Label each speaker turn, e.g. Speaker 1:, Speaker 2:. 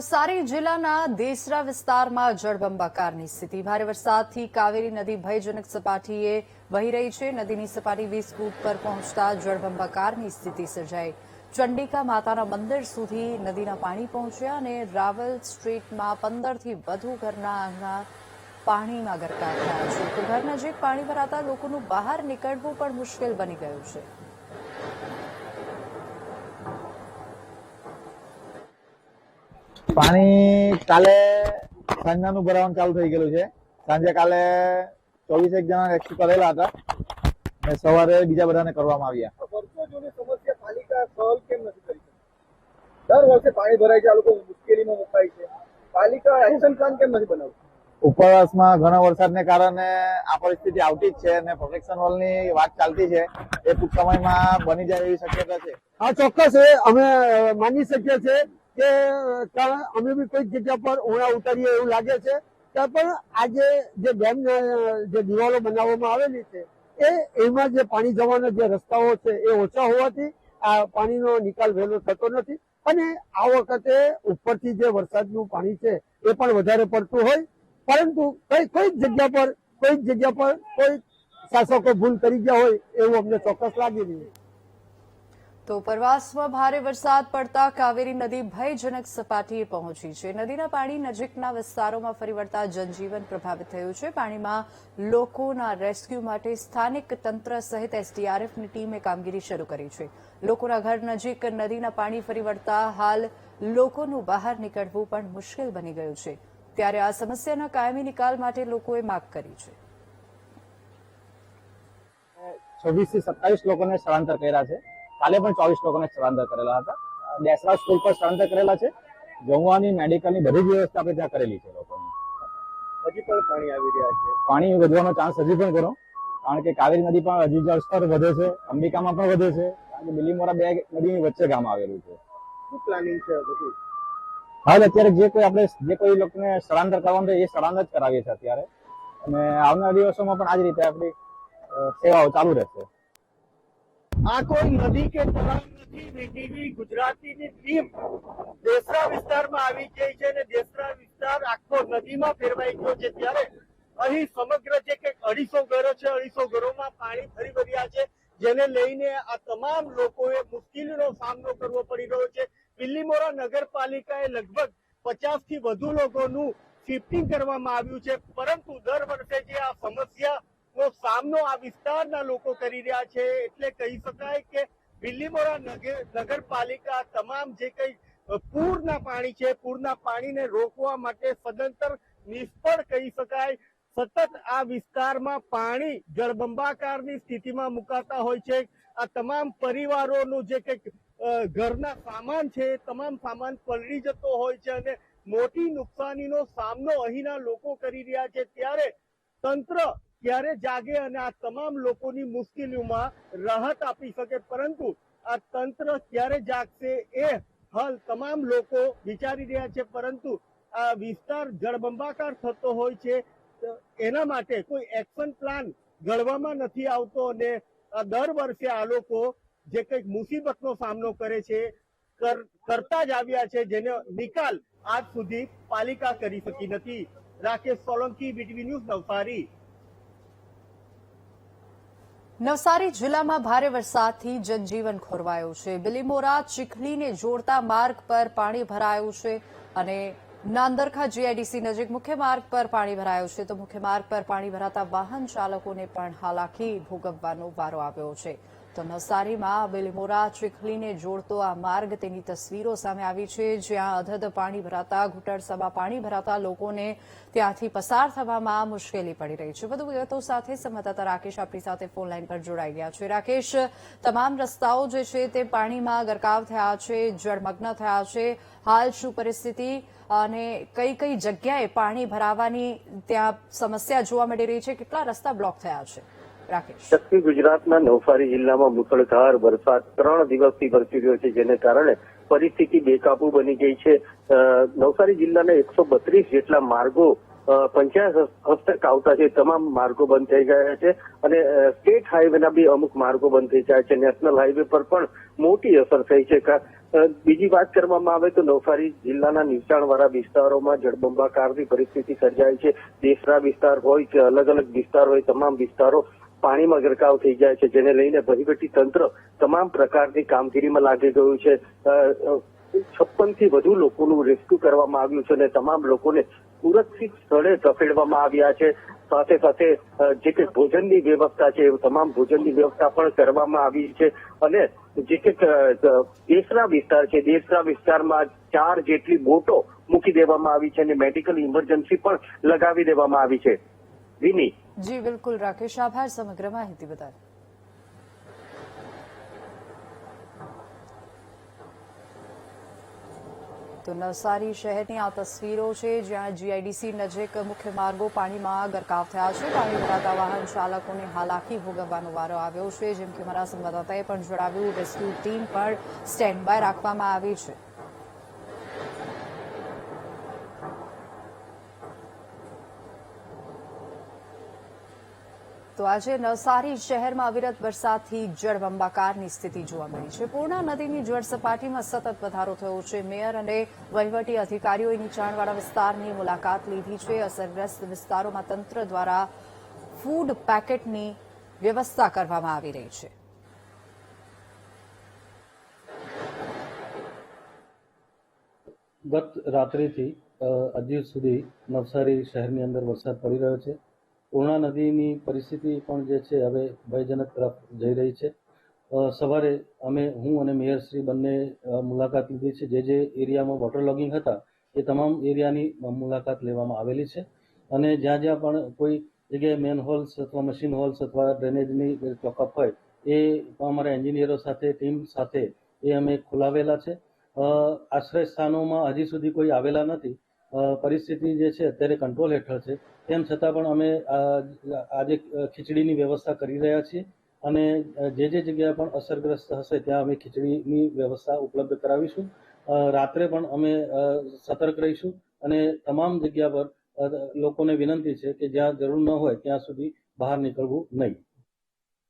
Speaker 1: નવસારી જિલ્લાના દેસરા વિસ્તારમાં જળબંબાકારની સ્થિતિ। ભારે વરસાદથી કાવેરી નદી ભયજનક સપાટીએ વહી રહી છે। નદીની સપાટી 20 ફૂટ પર પહોંચતા જળબંબાકારની સ્થિતિ સર્જાઈ। ચંડિકા માતાના મંદિર સુધી નદીના પાણી પહોંચ્યા અને રાવલ સ્ટ્રીટમાં 15થી વધુ ઘરના આંગણા પાણીમાં ગરકાવ થયા છે। તો ઘર નજીક પાણી ભરાતા લોકોનું બહાર નીકળવું પણ મુશ્કેલ બની ગયું છે।
Speaker 2: પાણી કાલે સાંજનું ભરાવાનું ચાલુ થઈ ગયેલું છે। સાંજે કાલે 24 જણા રેસ્ક્યુ કરેલા હતા અને સવારે બીજા બધાને કરવામાં આવ્યા।
Speaker 3: વર્ષો જૂની સમસ્યા પાલિકા સોલ્વ કેમ નથી કરી શકતી? દર વર્ષે પાણી ભરાય છે, આ લોકો મુશ્કેલીમાં મુકાય છે, પાલિકા એક્શન પ્લાન કેમ નથી બનાવતી?
Speaker 2: ઉપરવાસમાં ઘણા વરસાદને કારણે આ પરિસ્થિતિ આવતી જ છે અને પ્રોટેક્શન વોલની વાત ચાલતી છે। એ ટૂંક સમયમાં બની જાય એવી શક્યતા છે।
Speaker 4: હા, ચોક્કસ અમે માની શકીએ છીએ કે અમે બી કોઈ જગ્યા પર ઓળા ઉતારીએ એવું લાગે છે। ત્યાં પણ આજે જે ડેમ જે દિવાલો બનાવવામાં આવેલી છે એમાં જે પાણી જવાના જે રસ્તાઓ છે એ ઓછા હોવાથી આ પાણીનો નિકાલ વહેલો થતો નથી અને આ વખતે ઉપરથી જે વરસાદનું પાણી છે એ પણ વધારે પડતું હોય, પરંતુ કોઈ જગ્યા પર કોઈ શાસકો ભૂલ કરી ગયા હોય એવું અમને ચોક્કસ લાગી રહ્યું છે।
Speaker 1: તો ઉપરવાસમાં ભારે વરસાદ પડતા કાવેરી નદી ભયજનક સપાટીએ પહોંચી છે। નદીના પાણી નજીકના વિસ્તારોમાં ફરી વળતા જનજીવન પ્રભાવિત થયું છે। પાણીમાં લોકોના રેસ્ક્યુ માટે સ્થાનિક તંત્ર સહિત એસડીઆરએફની ટીમે કામગીરી શરૂ કરી છે। લોકોના ઘર નજીક નદીના પાણી ફરી વળતા હાલ લોકોનું બહાર નીકળવું પણ મુશ્કેલ બની ગયું છે। ત્યારે આ સમસ્યાના કાયમી નિકાલ માટે લોકોએ માંગ કરી છે।
Speaker 2: 26 થી 27 લોકોને સ્થળાંતર કર્યા છે। કાલે પણ 24 લોકોને સ્થળાંતર કરેલા હતા। દેસરા સ્કૂલ પર સ્થળાંતર કરેલા છે। જમવાની, મેડિકલની બધી જ વ્યવસ્થા આપણે ત્યાં કરેલી છે લોકોની।
Speaker 3: હજી પણ પાણી આવી રહ્યા છે,
Speaker 2: પાણી વધવાનો ચાન્સ હજી પણ ખરો, કારણ કે કાવેરી નદી પણ હજી જળસ્તર વધે છે, અંબિકામાં પણ વધે છે, કારણ કે બિલીમોરા બે નદીની વચ્ચે ગામ આવેલું છે।
Speaker 3: શું પ્લાનિંગ છે બધું?
Speaker 2: હાલ અત્યારે જે કોઈ લોકોને સ્થળાંતર કરવાનું છે એ સ્થળાંતર જ કરાવીએ છીએ અત્યારે, અને આવનારા દિવસોમાં પણ આ જ રીતે આપણી સેવાઓ ચાલુ રહેશે।
Speaker 3: આ કોઈ નદી કે તળાવ નથી, વીટીવી ગુજરાતીની ટીમ દેસરા વિસ્તારમાં આવી ગઈ છે અને દેસરા વિસ્તાર આખો નદીમાં ફેરવાઈ ગયો છે। ત્યારે અહીં સમગ્ર જે કે 250 ઘરો છે, 250 ઘરોમાં પાણી ફરી વળ્યા છે, જેને લઈને આ તમામ લોકોએ મુશ્કેલીનો સામનો કરવો પડી રહ્યો છે। બિલીમોરા નગરપાલિકાએ લગભગ 50 થી વધુ લોકોનું શિફ્ટિંગ કરવામાં આવ્યું છે, પરંતુ દર વર્ષે જે આ સમસ્યા સામનો આ વિસ્તારના લોકો કરી રહ્યા છે, એટલે કહી શકાય કે બિલીમોરા નગરપાલિકા તમામ જે કઈ પૂરના પાણી છે, પૂરના પાણીને રોકવા માટે સદંતર નિષ્ફળ કહી શકાય। સતત આ વિસ્તારમાં પાણી જળબંબાકારની સ્થિતિમાં મુકાતા હોય છે। આ તમામ પરિવારોનું જે કંઈક ઘરના સામાન છે તમામ સામાન પલળી જતો હોય છે અને મોટી નુકસાનીનો સામનો અહીંના લોકો કરી રહ્યા છે। ત્યારે તંત્ર ક્યારે જાગે અને આ તમામ લોકોની મુશ્કેલીઓમાં રાહત આપી શકે, પરંતુ આ તંત્ર ક્યારે જાગશે એ હાલ તમામ લોકો વિચારી રહ્યા છે। પરંતુ આ વિસ્તાર જળબંબાકાર થતો હોય છે, એના માટે કોઈ એક્શન પ્લાન ઘડવામાં નથી આવતો અને દર વર્ષે આ લોકો જે કંઈક મુસીબતનો સામનો કરે છે કરતા જ આવ્યા છે, જેનો નિકાલ આજ સુધી પાલિકા કરી શકી નથી। Rakesh Solanki, BTV news, Navsari.
Speaker 1: નવસારી જિલ્લામાં ભારે વરસાદથી જનજીવન ખોરવાયું છે। બિલીમોરા ચીખલીને જોડતા માર્ગ પર પાણી ભરાયું છે અને નાંદરખા જીઆઈડીસી નજીક મુખ્ય માર્ગ પર પાણી ભરાયું છે। તો મુખ્ય માર્ગ પર પાણી ભરાતા વાહન ચાલકોને પણ હાલાકી ભોગવવાનો વારો આવ્યો છે। તો નવસારીમાં બિલીમોરા ચીખલીને જોડતો આ માર્ગ તેની તસવીરો સામે આવી છે, જ્યાં અધધ પાણી ભરાતા ઘૂંટણસમાં પાણી ભરાતા લોકોને ત્યાંથી પસાર થવામાં મુશ્કેલી પડી રહી છે। વધુ વિગતો સાથે સંવાદદાતા રાકેશ આપણી સાથે ફોન લાઈન પર જોડાઈ ગયા છે। રાકેશ, તમામ રસ્તાઓ જે છે તે પાણીમાં ગરકાવ થયા છે, જળમગ્ન થયા છે, હાલ શું પરિસ્થિતિ અને કઈ કઈ જગ્યાએ પાણી ભરાવાની ત્યાં સમસ્યા જોવા મળી રહી છે, કેટલા રસ્તા બ્લોક થયા છે?
Speaker 5: દક્ષિણ ગુજરાતના નવસારી જિલ્લામાં મુશળધાર વરસાદ 3 દિવસથી વરસી રહ્યો છે, જેને કારણે પરિસ્થિતિ બેકાબુ બની ગઈ છે। નવસારી જિલ્લાના 132 જેટલા માર્ગો પંચાયત હસ્તક આવતા છે, તમામ માર્ગો બંધ થઈ ગયા છે અને સ્ટેટ હાઈવેના બી અમુક માર્ગો બંધ થઈ ગયા છે। નેશનલ હાઈવે પર પણ મોટી અસર થઈ છે, બીજી વાત કરવામાં આવે તો નવસારી જિલ્લાના નીચાણવાળા વિસ્તારોમાં જળબંબાકારની પરિસ્થિતિ સર્જાય છે. દેશરા વિસ્તાર હોય કે અલગ અલગ વિસ્તાર હોય, તમામ વિસ્તારો પાણીમાં ગરકાવ થઈ જાય છે, જેને લઈને વહીવટી તંત્ર તમામ પ્રકારની કામગીરીમાં લાગી ગયું છે. 56 થી વધુ લોકોનું રેસ્ક્યુ કરવામાં આવ્યું છે અને તમામ લોકોને સુરક્ષિત સ્થળે ખસેડવામાં આવ્યા છે. સાથે સાથે જે કે ભોજનની વ્યવસ્થા છે એ તમામ ભોજનની વ્યવસ્થા પણ કરવામાં આવી છે અને જે કે દેશના વિસ્તાર છે, દેશના વિસ્તારમાં 4 જેટલી બોટો મૂકી દેવામાં આવી છે અને મેડિકલ ઇમરજન્સી પણ લગાવી દેવામાં આવી છે. વિની.
Speaker 1: જી બિલકુલ રાકેશ, આભાર સમગ્ર માહિતી બદલ. તો નવસારી શહેરની આ તસવીરો છે જ્યાં જીઆઈડીસી નજીક મુખ્ય માર્ગો પાણીમાં ગરકાવ થયા છે. પાણી ભરાતા વાહન ચાલકોને હાલાકી ભોગવવાનો વારો આવ્યો છે. જેમ કે મારા સંવાદદાતાએ પણ જણાવ્યું, રેસ્ક્યુ ટીમ પણ સ્ટેન્ડ બાય રાખવામાં આવી છે. તો આજે નવસારી શહેરમાં અવિરત વરસાદથી જળબંબાકારની સ્થિતિ જોવા મળી છે. પૂર્ણા નદીની જળ સપાટીમાં સતત વધારો થયો છે. મેયર અને વહીવટી અધિકારીઓએ નીચાણવાળા વિસ્તારની મુલાકાત લીધી છે. અસરગ્રસ્ત વિસ્તારોમાં તંત્ર દ્વારા ફૂડ પેકેટની વ્યવસ્થા કરવામાં આવી રહી છે.
Speaker 6: ગત રાત્રિથી હજી સુધી નવસારી શહેરની અંદર વરસાદ પડી રહ્યો છે. પૂર્ણા નદીની પરિસ્થિતિ પણ જે છે હવે ભયજનક તરફ જઈ રહી છે. સવારે હું અને મેયરશ્રી બંને મુલાકાત લીધી છે. જે એરિયામાં વોટર લોગિંગ હતા એ તમામ એરિયાની મુલાકાત લેવામાં આવેલી છે અને જ્યાં જ્યાં પણ કોઈ જગ્યાએ મેન હોલ્સ અથવા મશીન હોલ્સ અથવા ડ્રેનેજની ચોકઅપ હોય એ અમારા એન્જિનિયરો સાથે ટીમ સાથે એ અમે ખોલાવેલા છે. આશ્રય સ્થાનોમાં હજી સુધી કોઈ આવેલા નથી. પરિસ્થિતિ જે છે અત્યારે કંટ્રોલ હેઠળ છે. તેમ છતાં પણ અમે આજે ખીચડીની વ્યવસ્થા કરી રહ્યા છીએ અને જે જગ્યા પણ અસરગ્રસ્ત હશે ત્યાં અમે ખીચડીની વ્યવસ્થા ઉપલબ્ધ કરાવીશું. રાત્રે પણ અમે સતર્ક રહીશું અને તમામ જગ્યા પર લોકોને વિનંતી છે કે જ્યાં જરૂર ન હોય ત્યાં સુધી બહાર નીકળવું નહીં.